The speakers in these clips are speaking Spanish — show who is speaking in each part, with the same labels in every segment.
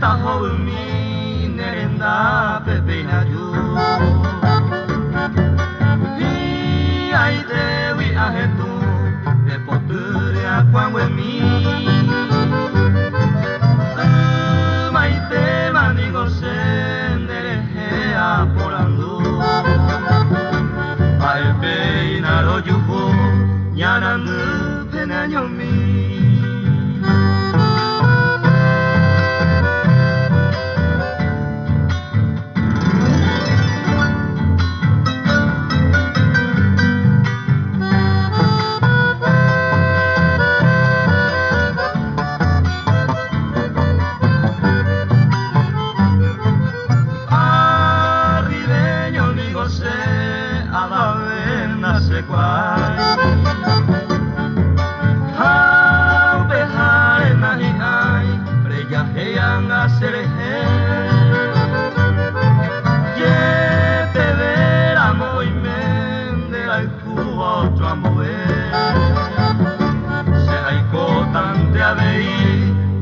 Speaker 1: taho umi nerenda pepeina ju hi ai dewi ahetu de poturia kwangwe mi mai te manigo sendere hea porandu ai peina ro juhu nyanandu penanyomi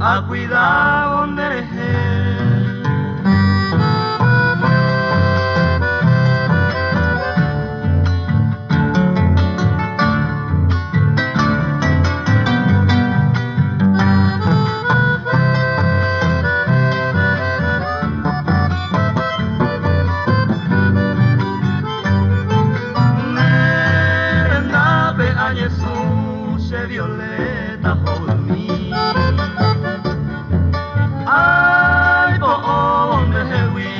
Speaker 1: a cuidar donde eres. Violeta por mí. Ay, por donde se fui,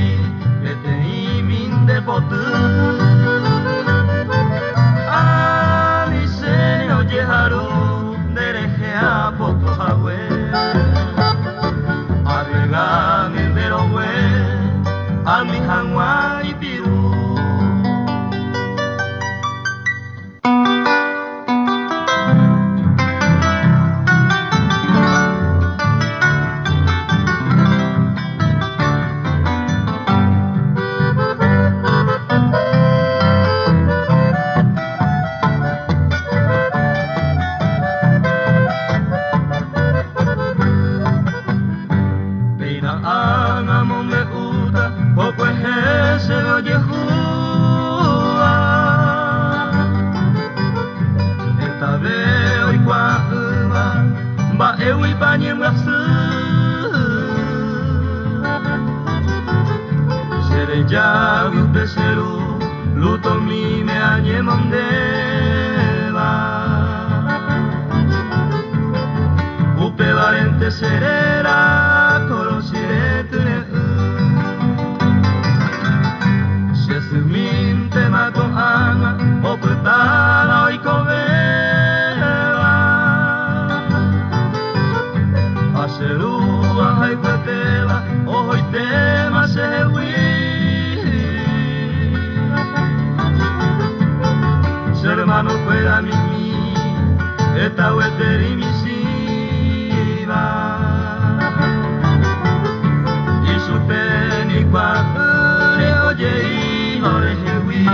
Speaker 1: que te imin de potu. A mi seno llegaru, dereje a poco jagüe. Arriga mi verogüe, a mi jangua y piru. Ya vi pesero, luto mi me añemondeva. Upe valente serera, conoscere tune. Se sumin te mato ama, o putala oi coveva. Aseru ahai patela, oi tema se hui. Hermano fuera mimi, esta hueteri misiva. Y su teni cuatro oye y orejewi.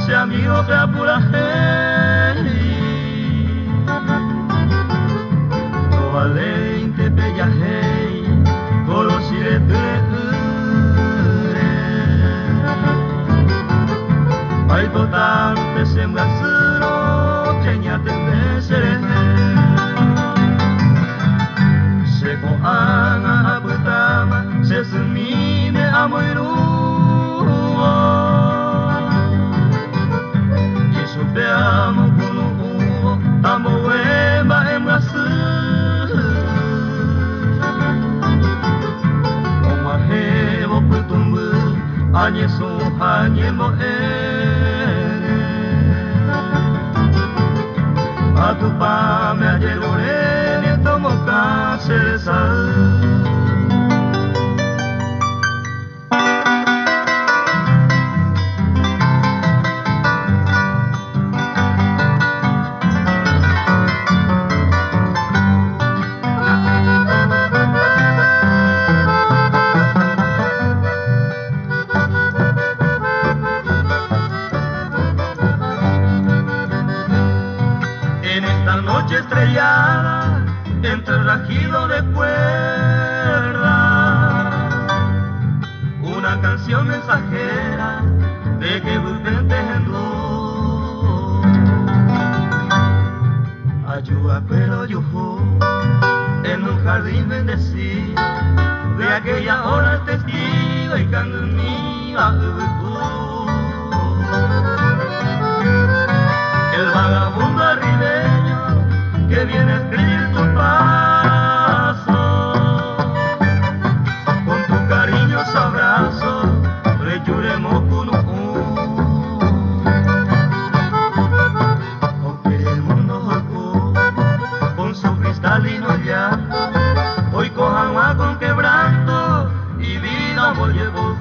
Speaker 1: Se amigo que apura no vale inte pellajei conocire hay potente sembrazuro que ña te seré Añe su añe moere A tu pa me ayelore Ne tomo cáncer sal Noche estrellada entre el rajido de cuerda, una canción mensajera de que volvente en luz. Ayuda pero yo en un jardín bendecido de aquella hora el testigo y canto mío el vagabundo arribeño que viene a escribir tu paso, con tu cariñoso abrazo, rechuremos con el mundo jocó, con su cristalino llanto, hoy cojan más con quebranto y vida voy a volver.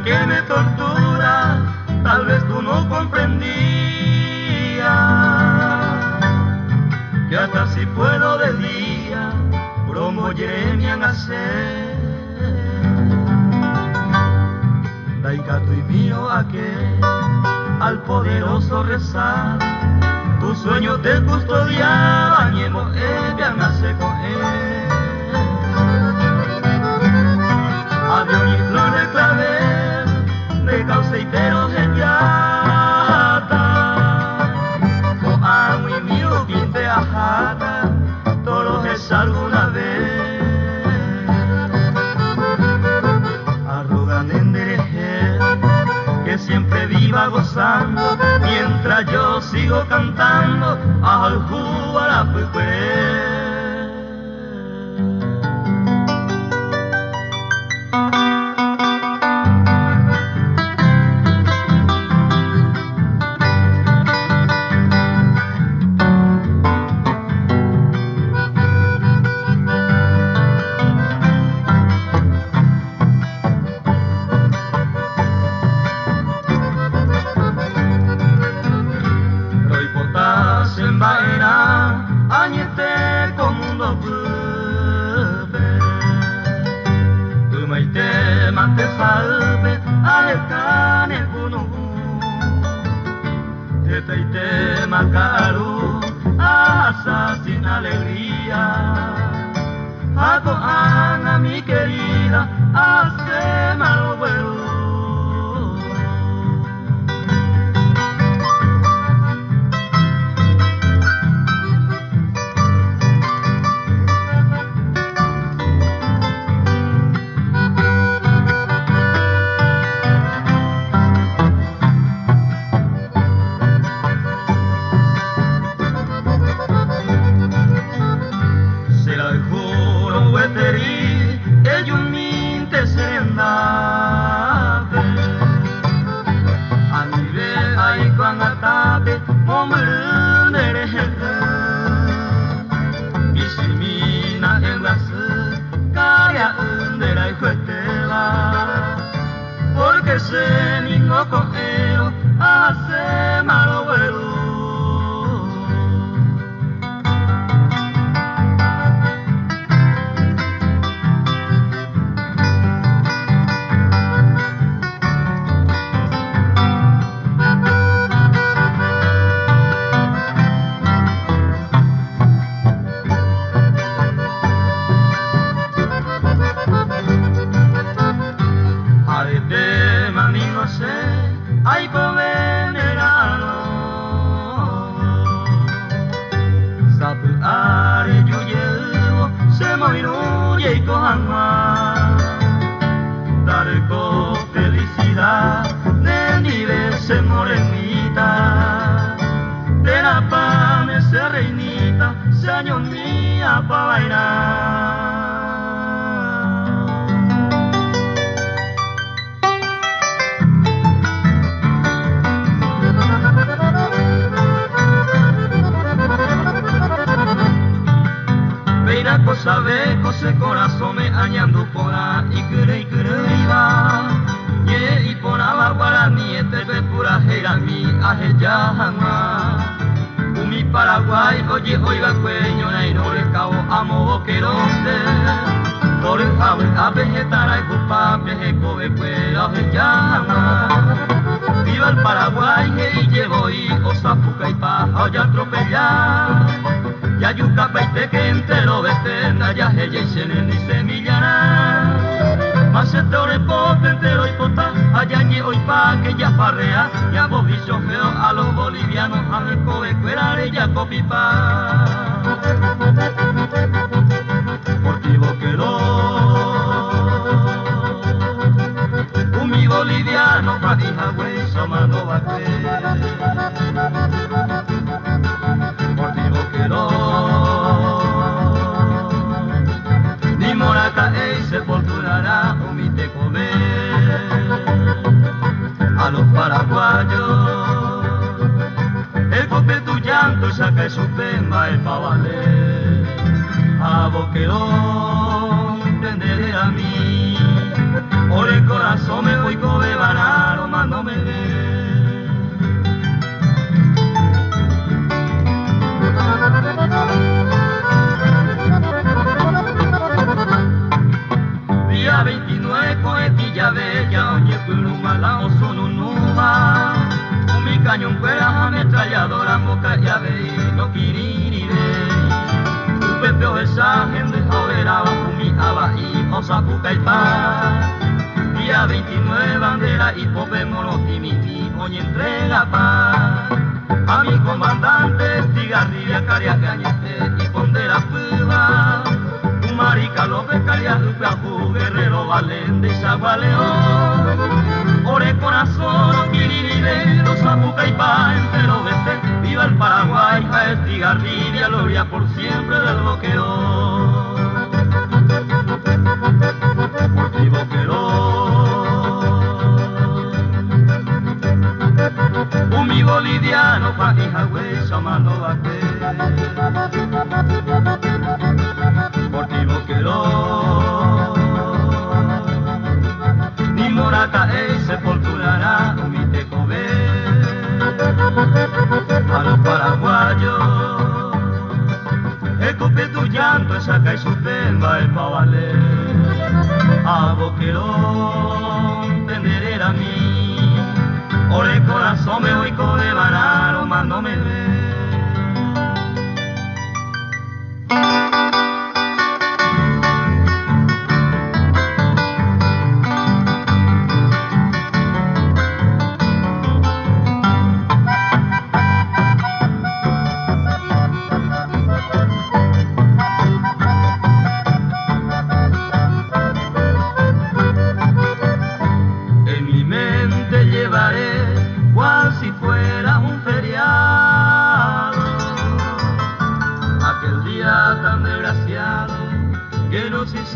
Speaker 1: Que me tortura, tal vez tú no comprendías, que hasta si puedo de día, bromo Jeremian hacer. Daikato y mío aquel, al poderoso rezar, tus sueños te custodiaban y Evian nace con él. Adiós mi flor de clavel, de cauceiteros de llata, con agua y mío quinte ajata, todos es alguna vez. Arrogan en derejer, que siempre viva gozando, mientras yo sigo cantando, al jugar a pupué. Añete komundo bube Tumaite mante salve Alekane bunu Tetaite makaru Asa sin alegría Hago Ana mi querida Hace malo bueno. Ellos minte serendave a nivel ahí con atape hombre nereje y si mina en la caria de la hijuetela porque se niño cojero hace malo bueno. Ay, pobre verano, sabe ese corazón me añando por ahí y va y por agua guaraní este ve pura jerami ajeyama mi Paraguay oye oiga cueño na no le cabo amo boqueronte por el jabón a vegetar y cupa pejeco de cuera ajeyama viva el Paraguay y llevo y osapuca y paja ya atropellar ya yuca paite que entero betena ya ella y senen y semillará más este orepote entero y pota allá y hoy pa que ya parrea ya bobicho feo a los bolivianos a mi cobe cuerare ya copipa Portivo quedó un mi boliviano pa' hija güey somando va Portivo quedó ni moraca y sepulturará un mi te comer a los paraguayos el cope tu llanto saca su pemba el pa' valer a boquerón tenderé a mí por el corazón me voy cobe banaro más no me ve día 29 cohetilla bella oye pluma la osonunuma mi cañón fuera ametralladora moca y ave no quiririre pepeo esa gente joderaba mi abaí osapuca y pa día 29 bandera y pope monotimiti oye entrega pa a mi comandante cigarrilla caria cañete y pondera puba marica López Caria guerrero valente y Zagualeón ore corazón quiriribe los apuca y pa entero vete viva el Paraguay a estigarrilla gloria por siempre del bloqueo Portivo un mi boliviano pa' hija güey somando vaque Portivo quedó ni moraca e sepulturará un mi te cobe a los paraguayos el cope tu llanto saca y su pemba el pa' valer a boquerón tenderé a mí por el corazón me voy cobe banaro más no me ve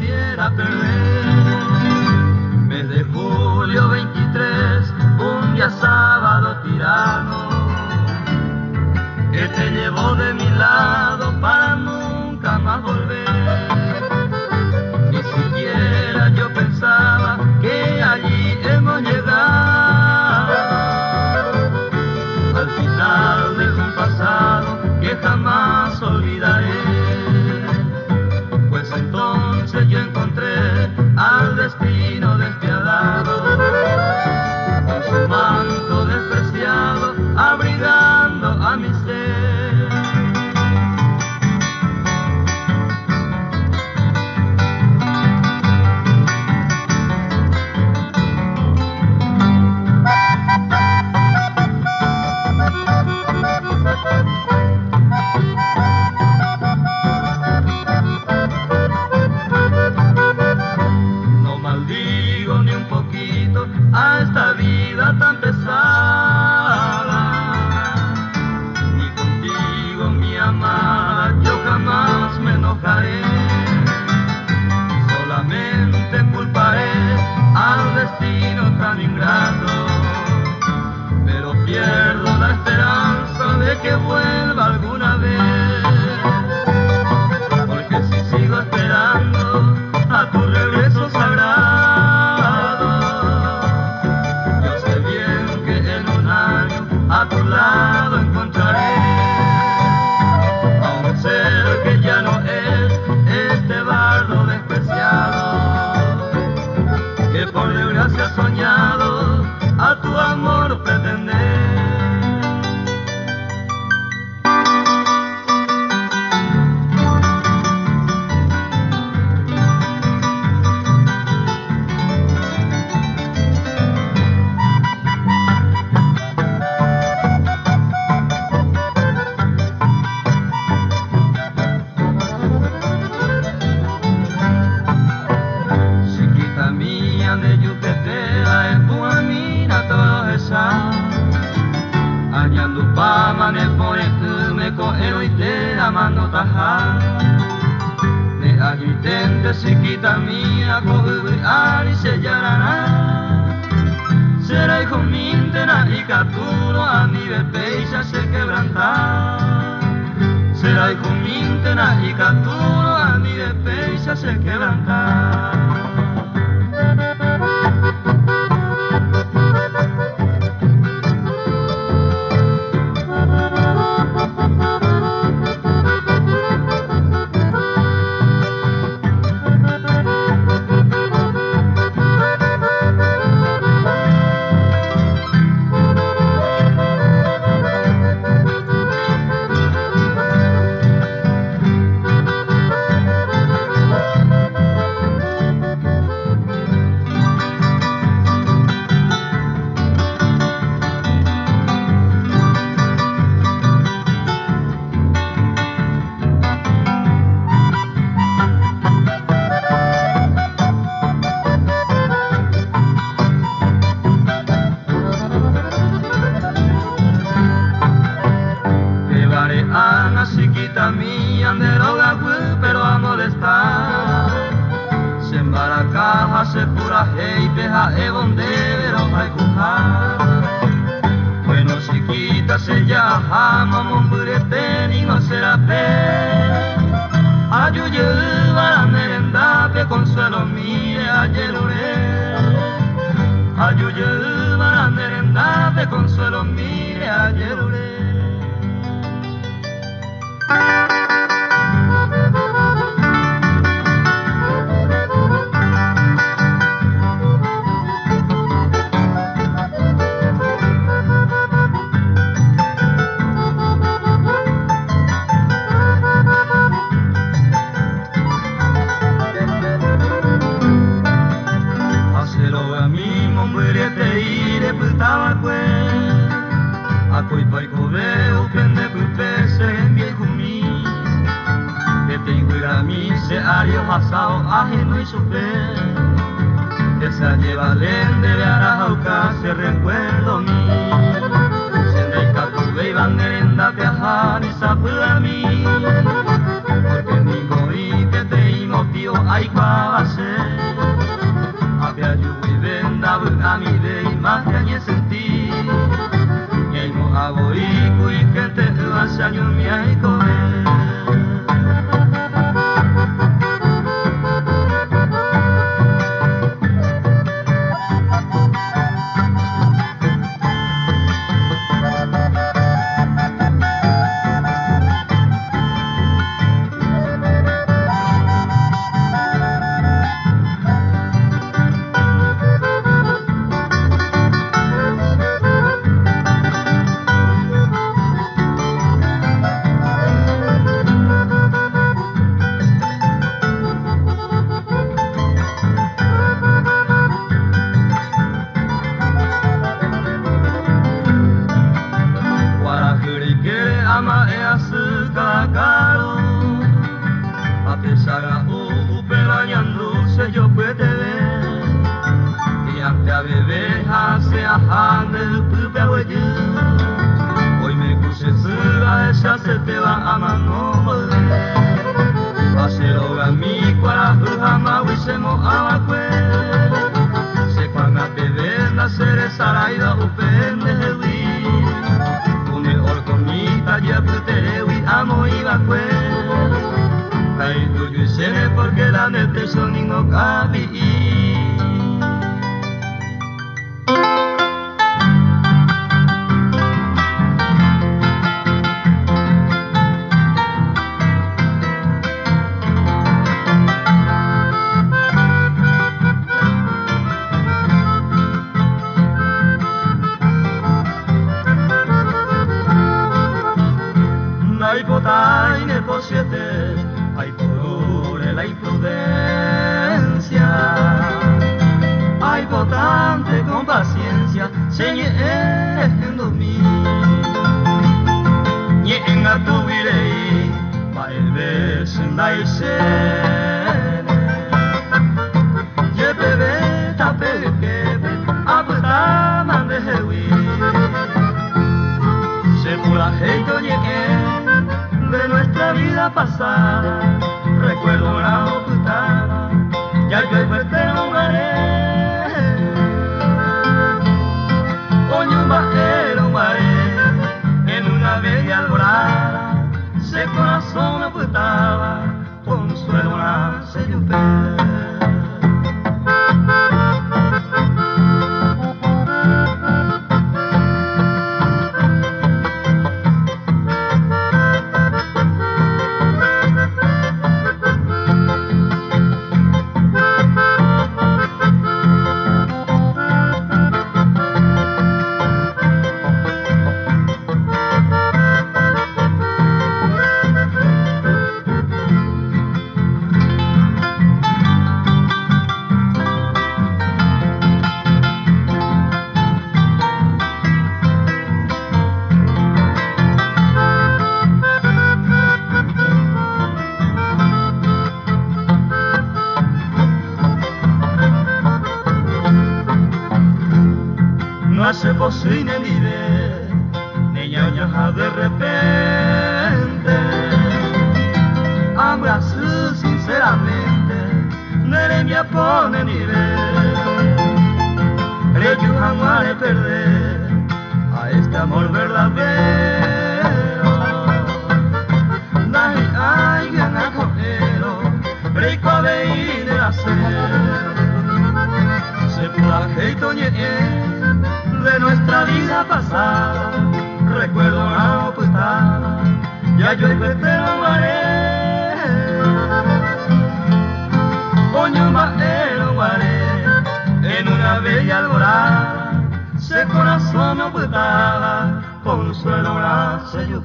Speaker 1: quisiera perder mes de julio 23 un día sábado tirano que te llevó de mi lado para nunca más volver ni siquiera yo pensaba que allí hemos llegado al final de un pasado que jamás olvidaré entonces yo encontré al destino despiadado con su manto despreciado abrigando a mi ser a esta vida tan pesada y contigo mi amada yo jamás me enojaré solamente culparé al destino tan ingrato pero pierdo la esperanza de que vuelva alguna vez porque si sigo esperando chiquita mía, coge y se yarana. Será hijo mintena y capturo a mi bebé y se quebranta. Será hijo mintena y capturo a mi bebé y se quebranta. Ana chiquita mía, anderoga pero a molestar. Se embaracaja, se pura hey, peja ebondero hay cujar. Bueno chiquita se llama momburete ni no será pe. Ayuye para merenda pe consuelo mía ayelore. Ayuye para merenda pe consuelo mía ayelore. Akoi pai koveu pende kupese viejo mi. Que tengo a mí se ario pasado ajeno y supe. Que se lleva lende de arajauca se recuerdo mi. Se me captuve y banderenda viajar y sabe a mí. Porque mi goi que te imotío hay para ser. Había yo y venda a mi de imagen y sentir. Aborico y gente hace años mi hay comer. Ama e asuka caro a pesar u pelañando se yo puede ver y ante a bebé hace a hande pupe oye hoy me puse sura esa se te va a mano volver hacer hoga mi cuara jama wisemo amakwe se cuando bebé la sere saraida u pende hewi ya puterewi amo iba kwe kai tuju sene porque la nete soningo kabi. Hay potai ne po siete, hay por la imprudencia, hay potante con paciencia, señendo mi, ni en a tu virei, pa el beso en la isene, ye bebe tape bebe, aputa mande hewi, se pura heito ni de nuestra vida pasada, recuerdo una ocultada se posine vive, niña ya de repente, abrazo sinceramente, nere me pone nivel, yo jamás le perder a este amor verdadero, nadie hay gran acogero, rico a veí de hacer, se plaje y toñe de nuestra vida pasada, recuerdo una postada, ya yo te lo haré, coño lo haré, en una bella alborada, se corazón no putada, consuelo gracia yo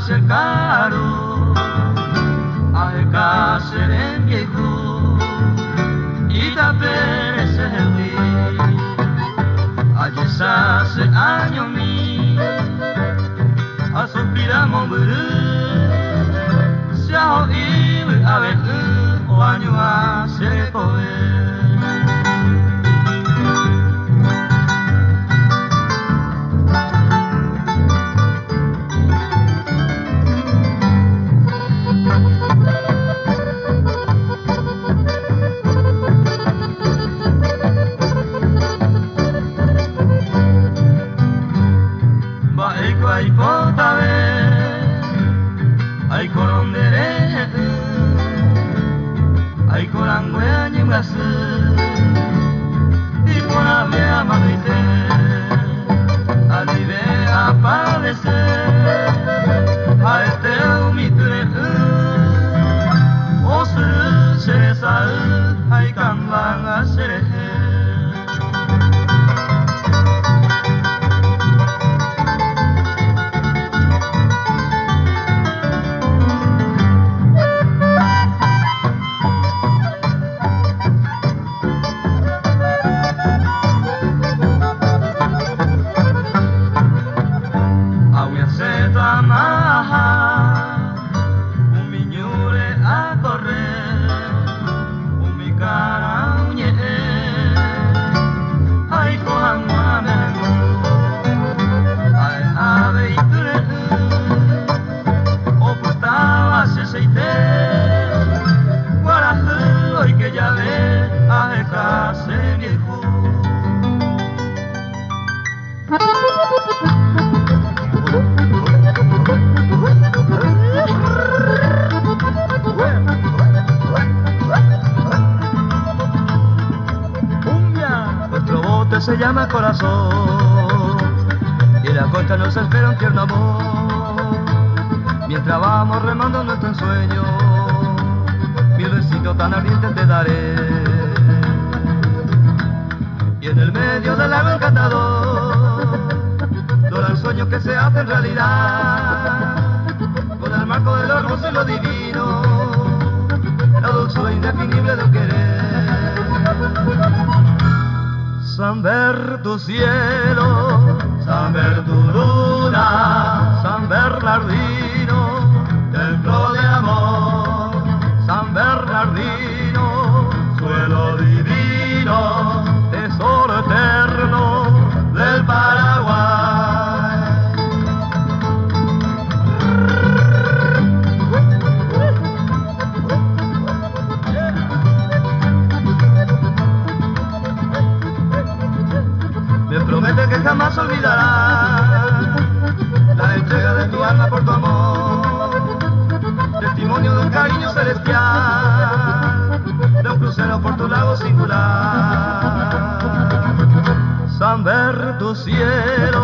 Speaker 1: cercaro al cácer en viejo y también ese allí se hace años mí a suspiramos se ha oído a ver o año hace comer. Y por haber amanite, allí ve aparecer a este humilde o se sal, hay camban a ser. Se llama corazón y la costa nos espera un tierno amor mientras vamos remando nuestro ensueño, mil besitos tan ardientes te daré y en el medio del lago encantador los sueños que se hacen realidad con el marco del hermoso y lo divino, la dulzura indefinible de un querer. San ver tu cielo, San ver tu luna, San Bernardino, templo de amor, San Bernardino, suelo divino, tesoro eterno del Paraguay. Promete que jamás olvidarás la entrega de tu alma por tu amor, testimonio de un cariño celestial, de un crucero por tu lago singular. San ver tu cielo,